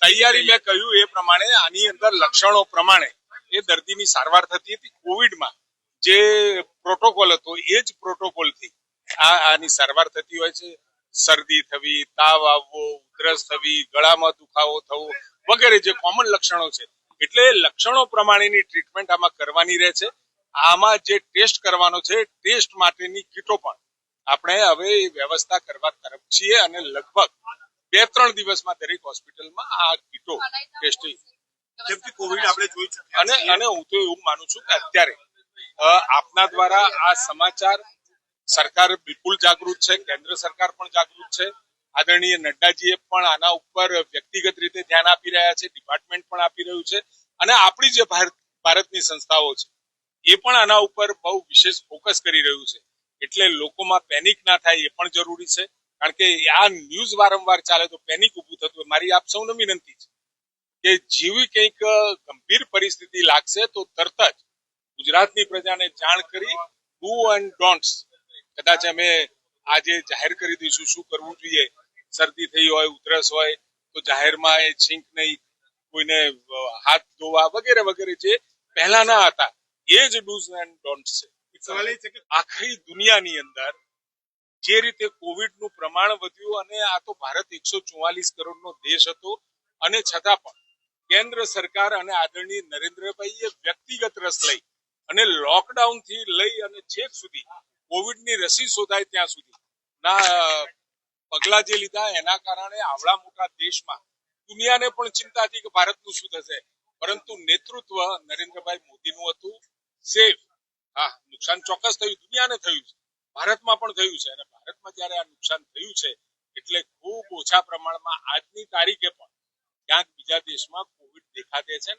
તૈયારી મેં કહ્યું એ પ્રમાણે આની અંદર લક્ષણો પ્રમાણે એ દર્દીની સારવાર થતી હતી. કોવિડમાં જે પ્રોટોકોલ હતો એ જ પ્રોટોકોલથી આની સારવાર થતી હોય છે. શરદી થવી, તાવ આવવો, ઉધરસ થવી, ગળામાં દુખાવો થવો વગેરે જે કોમન લક્ષણો છે, એટલે લક્ષણો પ્રમાણેની ટ્રીટમેન્ટ આમાં કરવાની રહે છે. આમાં જે ટેસ્ટ કરવાનો છે, ટેસ્ટ માટેની કીટો પણ આપણે હવે વ્યવસ્થા કરવા તરફ છીએ અને લગભગ 2-3 દિવસમાં દરેક હોસ્પિટલમાં આ કીટો ટેસ્ટિંગ જેમથી કોવિડ આપણે જોઈ ચૂક્યા અને હું તો એવું માનું છું કે અત્યારે આપના દ્વારા આ સમાચાર સરકાર બિલકુલ જાગૃત છે, કેન્દ્ર સરકાર પણ જાગૃત છે. આદરણીય નડ્ડાજીએ પણ આના ઉપર વ્યક્તિગત રીતે ધ્યાન આપી રહ્યા છે, ડિપાર્ટમેન્ટ પણ આપી રહ્યું છે અને આપણી જે ભારતની સંસ્થાઓ છે એ પણ આના ઉપર બહુ વિશેષ ફોકસ કરી રહ્યું છે. એટલે લોકોમાં પેનિક ના થાય એ પણ જરૂરી છે, કારણ કે આ ન્યૂઝ વારંવાર ચાલે તો પેનિક ઉભું થતું હોય. મારી આપ સૌને વિનંતી છે કે જેવી કંઈક ગંભીર પરિસ્થિતિ લાગશે તો તરત જ ગુજરાતની પ્રજાને જાણ કરી ડુ એન્ડ ડોન્ટ્સ કદાચ અમે આજે જાહેર કરી દઈશું શું કરવું જોઈએ. શરદી થઈ હોય, ઉધરસ હોય તો જાહેરમાં એ છીંક નહીં, કોઈને હાથ ધોવા વગેરે વગેરે જે પહેલાના હતા એ જ ડુઝ એન્ડ ડોન્ટ્સ છે. સવાલ એ છે કે આખી દુનિયાની અંદર જે રીતે કોવિડનું પ્રમાણ વધ્યું અને આ તો ભારત 144 કરોડનો દેશ હતો અને છતાં પણ કેન્દ્ર સરકાર અને આદરણીય નરેન્દ્રભાઈએ વ્યક્તિગત રસ લઈ અને લોકડાઉન થી લઈ અને છેક સુધી કોવિડની રસી શોધાય ત્યાં સુધી ના પગલા જે લીધા એના કારણે આવડા મોટા દેશમાં દુનિયાને પણ ચિંતા હતી કે ભારતનું શું થશે, પરંતુ નેતૃત્વ નરેન્દ્રભાઈ મોદીનું હતું. સેફ નુકસાન ચોક્કસ થયું, દુનિયાને થયું છે, ભારતમાં પણ થયું છે અને ભારતમાં જયારે આ નુકસાન થયું છે એટલે ખૂબ ઓછા પ્રમાણમાં આજની તારીખે પણ ક્યાંક બીજા દેશમાં કોવિડ દેખાતે છે.